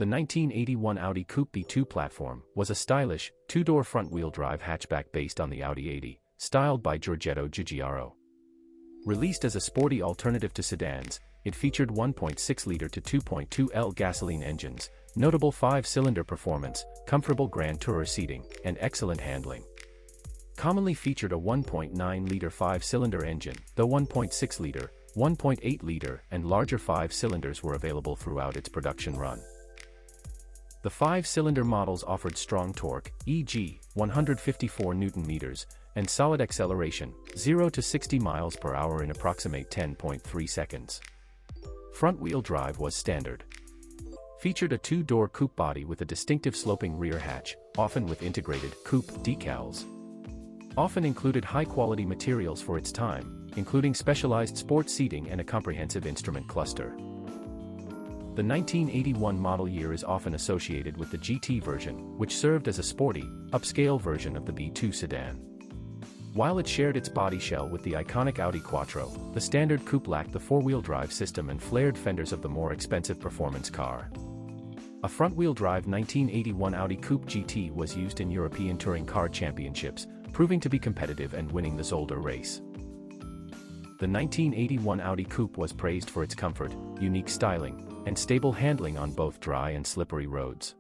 The 1981 Audi Coupé 2 platform was a stylish, two-door front-wheel drive hatchback based on the Audi 80, styled by Giorgetto Giugiaro. Released as a sporty alternative to sedans, it featured 1.6-liter to 2.2L gasoline engines, notable 5-cylinder performance, comfortable Grand Tourer seating, and excellent handling. Commonly featured a 1.9-liter 5-cylinder engine, though 1.6-liter, 1.8-liter, and larger 5 cylinders were available throughout its production run. The 5-cylinder models offered strong torque, e.g., 154 Nm, and solid acceleration, 0 to 60 miles per hour in approximate 10.3 seconds. Front-wheel drive was standard. Featured a two-door coupe body with a distinctive sloping rear hatch, often with integrated coupe decals. Often included high-quality materials for its time, including specialized sports seating and a comprehensive instrument cluster. The 1981 model year is often associated with the GT version, which served as a sporty, upscale version of the B2 sedan. While it shared its body shell with the iconic Audi Quattro, the standard coupe lacked the four-wheel drive system and flared fenders of the more expensive performance car. A front-wheel drive 1981 Audi Coupe GT was used in European Touring Car Championships, proving to be competitive and winning the Zolder race. The 1981 Audi Coupe was praised for its comfort, unique styling, and stable handling on both dry and slippery roads.